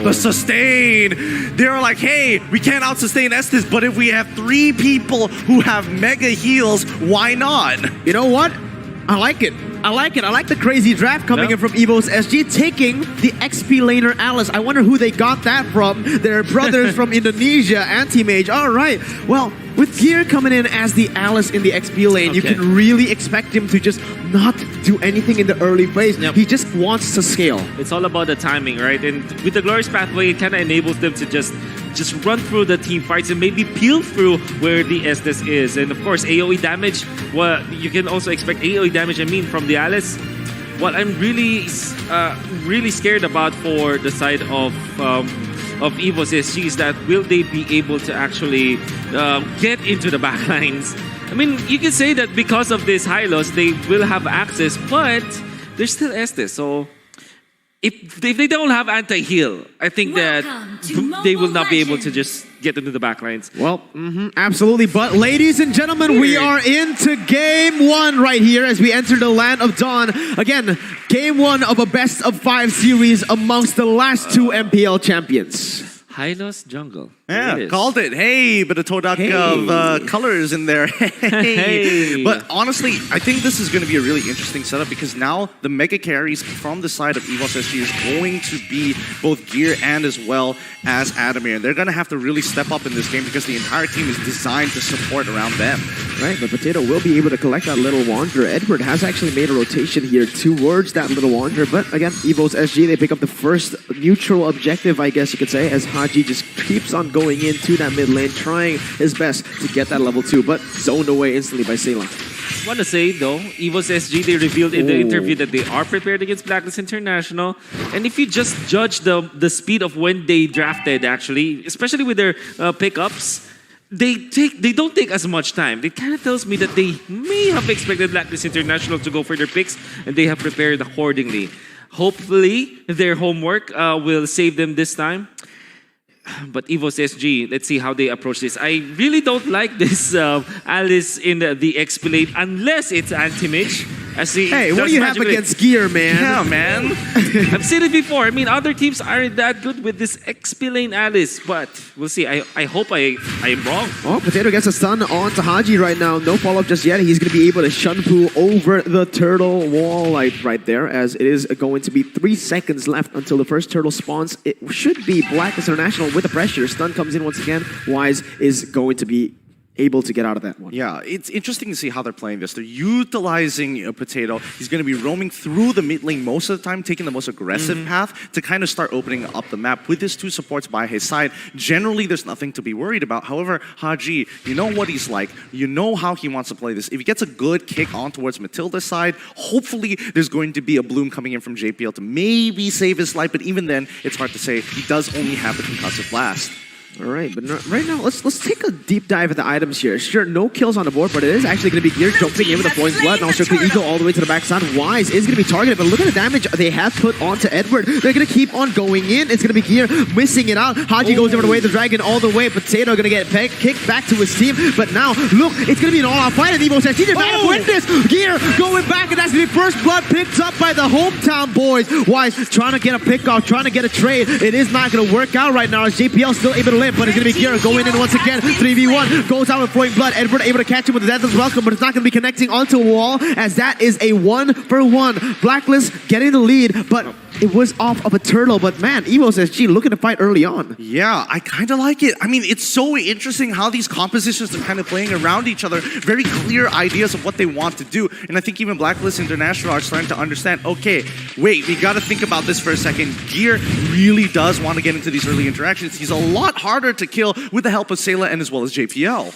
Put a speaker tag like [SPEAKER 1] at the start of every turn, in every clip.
[SPEAKER 1] the sustain. They're like, hey, we can't out-sustain Estes, but if we have 3 people who have mega heals, why not?
[SPEAKER 2] You know what? I like it. I like the crazy draft coming in from EVOS SG, taking the XP laner Alice. I wonder who they got that from. Their brothers from Indonesia, Anti-Mage. All right. Well, with Gear coming in as the Alice in the XP lane, you can really expect him to just not do anything in the early phase. He just wants to scale.
[SPEAKER 3] It's all about the timing, right? And with the Glorious Pathway, it kind of enables them to just run through the team fights and maybe peel through where the Estes is. And of course, AoE damage, well, you can also expect AoE damage, from the Alice. What I'm really scared about for the side of EVOS SG is that will they be able to actually get into the backlines? I mean, you can say that because of this high loss, they will have access, but there's still Estes, so if they don't have anti-heal, I think that they will not be able to just get into the backlines.
[SPEAKER 2] Well, absolutely. But ladies and gentlemen, we are into game 1 right here as we enter the Land of Dawn. Again, game 1 of a best of 5 series amongst the last 2 MPL champions.
[SPEAKER 3] Hylos Jungle.
[SPEAKER 1] Yeah, called it. Hey, but a Todak of colors in there. Hey. But honestly, I think this is going to be a really interesting setup because now the mega carries from the side of EVOS SG is going to be both Gear and as well as Adamir. And they're going to have to really step up in this game because the entire team is designed to support around them.
[SPEAKER 2] Right, but Potato will be able to collect that Little Wanderer. Edward has actually made a rotation here towards that Little Wanderer. But again, EVOS SG, they pick up the first neutral objective, I guess you could say, as Haji just keeps on going into that mid lane, trying his best to get that level 2, but zoned away instantly by Sayla.
[SPEAKER 3] I want to say though, EVOS SG, they revealed in the interview that they are prepared against BLACKLIST International. And if you just judge the speed of when they drafted, actually, especially with their pickups, they don't take as much time. It kind of tells me that they may have expected BLACKLIST International to go for their picks, and they have prepared accordingly. Hopefully, their homework will save them this time. But EVOS SG, let's see how they approach this. I really don't like this Alice in the XP lane unless it's anti-mage.
[SPEAKER 2] Hey, what do you have against Gear, man?
[SPEAKER 1] Yeah, man.
[SPEAKER 3] I've seen it before. I mean, other teams aren't that good with this XP lane Alice, but we'll see. I hope I am wrong.
[SPEAKER 2] Oh, Potato gets a stun on to Haji right now. No follow-up just yet. He's going to be able to Shunpu over the turtle wall right there, as it is going to be 3 seconds left until the first turtle spawns. It should be BLACKLIST International with the pressure. Stun comes in once again. Wise is going to be able to get out of that one.
[SPEAKER 1] Yeah, it's interesting to see how they're playing this. They're utilizing Potato. He's going to be roaming through the mid lane most of the time, taking the most aggressive path to kind of start opening up the map with his 2 supports by his side. Generally, there's nothing to be worried about. However, Haji, you know what he's like. You know how he wants to play this. If he gets a good kick on towards Matilda's side, hopefully there's going to be a bloom coming in from JPL to maybe save his life. But even then, it's hard to say. He does only have the concussive blast.
[SPEAKER 2] All right, but right now, let's take a deep dive at the items here. Sure, no kills on the board, but it is actually going to be Gear jumping in with a Flowing Blood. Now Strictly Eagle all the way to the backside. Wise is going to be targeted, but look at the damage they have put onto Edward. They're going to keep on going in. It's going to be Gear missing it out. Haji goes over the way of the Dragon all the way. Potato going to get kicked back to his team. But now, look, it's going to be an all-out fight. And EVOS SG, they're not win this. Gear going back, and that's going to be first blood picked up by the hometown boys. Wise trying to get a pick off, trying to get a trade. It is not going to work out right now as JPL still able to live, but it's going to be Gear going in once again. 3v1 goes out with Flowing Blood. Edward able to catch him with the Deathless Welcome, but it's not going to be connecting onto a wall, as that is a 1-for-1. BLACKLIST getting the lead, but it was off of a turtle. But man, EVOS SG looking to fight early on.
[SPEAKER 1] Yeah, I kind of like it. I mean, it's so interesting how these compositions are kind of playing around each other. Very clear ideas of what they want to do. And I think even BLACKLIST International are starting to understand, okay, wait, we got to think about this for a second. Gear really does want to get into these early interactions. He's a lot harder to kill with the help of Sayla and as well as JPL.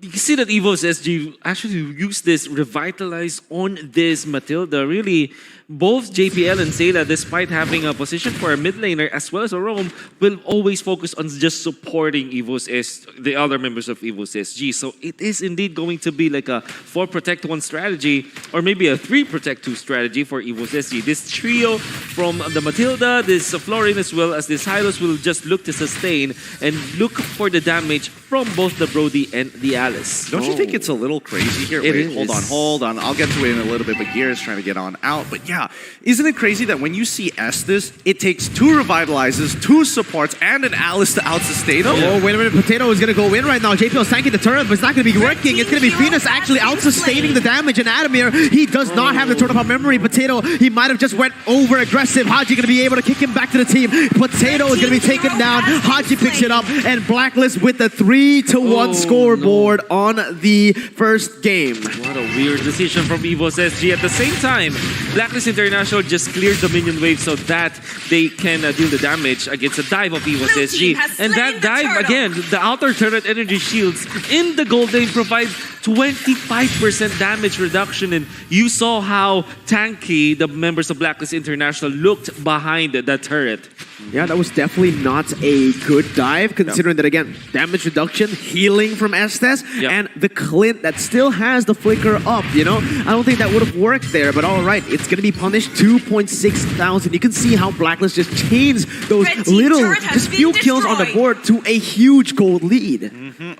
[SPEAKER 3] You can see that EVOS SG actually used this Revitalize on this Matilda. Really, both JPL and Sayla, despite having a position for a mid laner as well as a roam, will always focus on just supporting the other members of EVOS SG. So it is indeed going to be like a 4-protect-1 strategy, or maybe a 3-protect-2 strategy for EVOS SG. This trio from the Matilda, this Florin as well as this Hylos will just look to sustain and look for the damage from both the Brody and the Alice.
[SPEAKER 1] Don't you think it's a little crazy here?
[SPEAKER 3] It
[SPEAKER 1] Wait,
[SPEAKER 3] is.
[SPEAKER 1] hold on. I'll get to it in a little bit, but Gear is trying to get on out. But yeah, isn't it crazy that when you see Estes, it takes 2 revitalizes, 2 supports, and an Alice to out-sustain him?
[SPEAKER 2] Oh, wait a minute. Potato is going to go in right now. JPL's tanking the turret, but it's not going to be working. It's going to be Venus actually out-sustaining the damage. And Adamir, he does not have the turret upon memory. Potato, he might have just went over-aggressive. Haji going to be able to kick him back to the team. Potato is going to be taken down. Haji picks it up. And Blacklist with the 3-1 scoreboard on the first game.
[SPEAKER 3] What a weird decision from EVOS SG. At the same time, Blacklist International just cleared the minion wave so that they can deal the damage against a dive of EVOS SG. And that dive, again, the outer turret energy shields in the gold lane provide 25% damage reduction. And you saw how tanky the members of Blacklist International looked behind the turret.
[SPEAKER 2] Yeah, that was definitely not a good dive, considering that, again, damage reduction, healing from Estes, and the Clint that still has the flicker up, you know? I don't think that would have worked there, but all right, it's going to be punished 2.6 thousand. You can see how Blacklist just changed those little, just few kills on the board to a huge gold lead.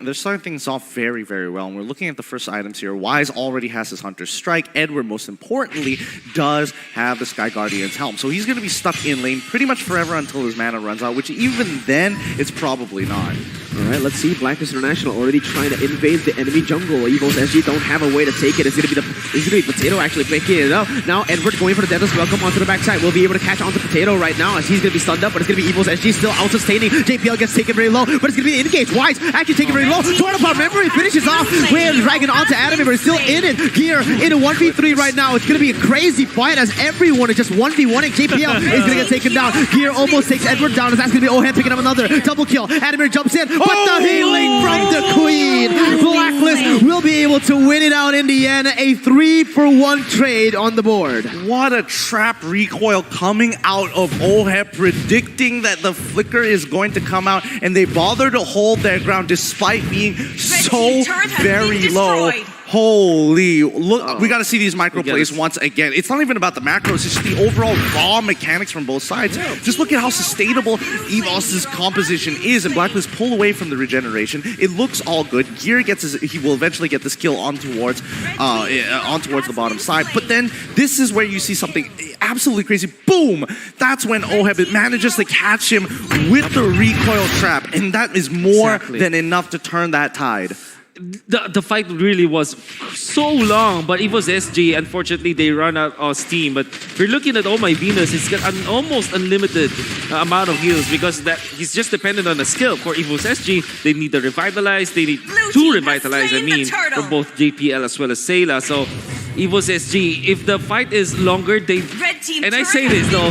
[SPEAKER 1] They're starting things off very, very well. And we're looking at the first items here. Wise already has his Hunter's Strike. Edward, most importantly, does have the Sky Guardian's Helm. So he's going to be stuck in lane pretty much forever until his mana runs out, which even then, it's probably not.
[SPEAKER 2] All right, let's see. Blacklist International already trying to invade the enemy jungle. EVOS SG don't have a way to take it. It's gonna be Potato actually picking it up. Now Edward going for the Deathless Welcome onto the backside. We'll be able to catch onto Potato right now as he's gonna be stunned up, but it's gonna be EVOS SG still out-sustaining. JPL gets taken very low, but it's gonna be an engage. Wise actually taken very low. Torn upon memory finishes off with Dragon onto Adam, but it's still in it. Gear in a 1v3 right now. It's gonna be a crazy fight as everyone is just 1v1ing. JPL is gonna get taken down. Gear almost takes Edward down. That's gonna be Ohead picking up another double kill. Adamir jumps in, but the healing from the Queen. Blacklist will be able to win it out in the end. A 3-for-1 trade on the board.
[SPEAKER 1] What a trap recoil coming out of Oheb, predicting that the flicker is going to come out, and they bother to hold their ground despite being so very low. Holy, look, we got to see these micro plays once again. It's not even about the macros, it's just the overall raw mechanics from both sides. Just look at how sustainable EVOS's composition is, and Blacklist pull away from the regeneration. It looks all good. Gear gets he will eventually get this kill on towards the bottom side. But then this is where you see something absolutely crazy. Boom! That's when Oheb manages to catch him with the recoil trap, and that is more than enough to turn that tide.
[SPEAKER 3] The fight really was so long, but EVOS SG, unfortunately, they run out of steam. But if you're looking at Oh My Venus, it's got an almost unlimited amount of heals because he's just dependent on a skill. For EVOS SG, they need to revitalize. They need to revitalize, for both JPL as well as Sayla. So EVOS SG, if the fight is longer, and I say this though,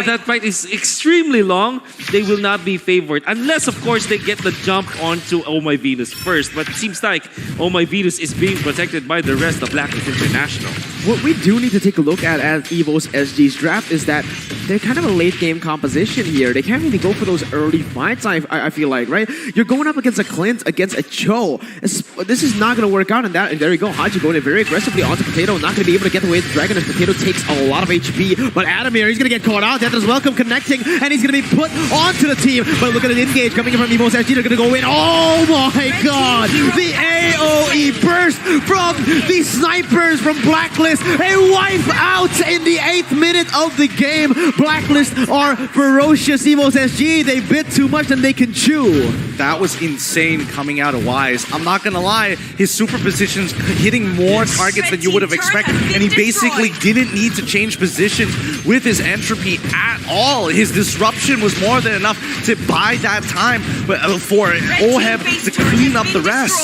[SPEAKER 3] that fight is extremely long, they will not be favored. Unless, of course, they get the jump onto Oh My Venus first. But it seems like Oh My Venus is being protected by the rest of Blacklist International.
[SPEAKER 2] What we do need to take a look at EVOS SG's draft is that they're kind of a late game composition here. They can't really go for those early fights, I feel like, right? You're going up against a Clint, against a Cho. This is not going to work out in that. And there you go, Haji going in very aggressively onto Potato. Not going to be able to get away with the Dragon as Potato takes a lot of HP. But Adamir, he's going to get caught out. Deathless Welcome connecting, and he's going to be put onto the team. But look at an engage coming in from EVOS SG. They're going to go in. Oh my god! The AoE burst from the snipers from Blacklist. A wipe out in the 8th minute of the game. Blacklist are ferocious. EVOS SG, they bit too much than they can chew.
[SPEAKER 1] That was insane coming out of Wise. I'm not gonna lie, his super positions hitting more targets than you would have expected, and he basically didn't need to change positions with his entropy at all. His disruption was more than enough to buy that time for Oheb to clean up the rest.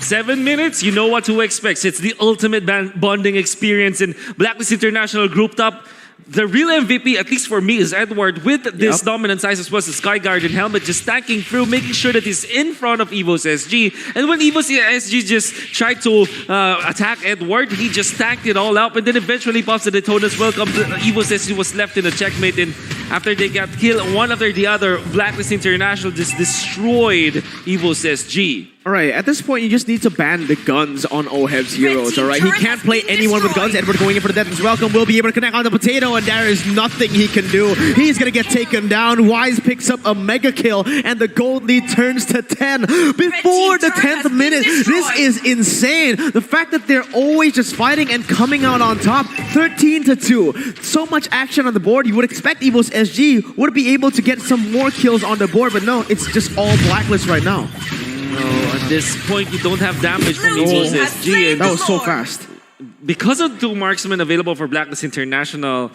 [SPEAKER 3] 7 minutes, you know what to expect. It's the ultimate bonding experience, and Blacklist International grouped up. The real MVP, at least for me, is Edward with this dominant size as well as the Sky Guardian helmet, just stacking through, making sure that he's in front of EVOS SG. And when EVOS SG just tried to attack Edward, he just stacked it all up, and then eventually pops the Daytona's Welcome. EVOS SG was left in a checkmate, and after they got killed one after the other, Blacklist International just destroyed EVOS SG.
[SPEAKER 2] All right, at this point, you just need to ban the guns on Oheb's heroes, all right? He can't play anyone with guns. Edward going in for the death is welcome. Will be able to connect on the potato, and there is nothing he can do. He's going to get taken down. Wise picks up a mega kill, and the gold lead turns to 10 before the 10th minute. This is insane. The fact that they're always just fighting and coming out on top, 13-2. So much action on the board. You would expect EVOS SG would be able to get some more kills on the board, but no, it's just all Blacklist right now.
[SPEAKER 3] At this point, you don't have damage from EVOS SG. And
[SPEAKER 2] that was so fast.
[SPEAKER 3] Because of 2 marksmen available for Blacklist International,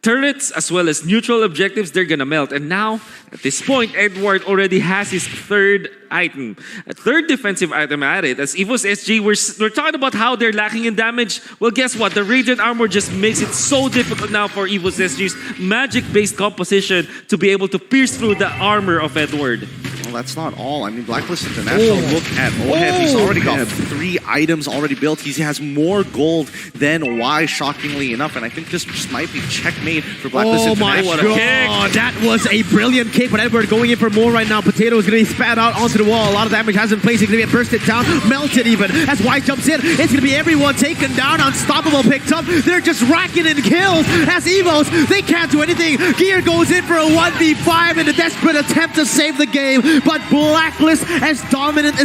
[SPEAKER 3] turrets as well as neutral objectives, they're gonna melt. And now, at this point, Edward already has his 3rd item. A 3rd defensive item at it. As EVOS SG, we're talking about how they're lacking in damage. Well, guess what? The Radiant Armor just makes it so difficult now for EVOS SG's magic-based composition to be able to pierce through the armor of Edward.
[SPEAKER 1] Well, that's not all. I mean, Blacklist International, look at Oheb. He's already got 3 items already built. He has more gold than Y, shockingly enough. And I think this just might be checkmate for Blacklist International.
[SPEAKER 2] Oh my god, that was a brilliant kick. But Edward going in for more right now. Potato is going to be spat out onto the wall. A lot of damage has been placed. He's going to get bursted down, melted even. As Y jumps in, it's going to be everyone taken down. Unstoppable picked up. They're just racking in kills. As EVOS, they can't do anything. Gear goes in for a 1v5 in a desperate attempt to save the game. But Blacklist, as dominant as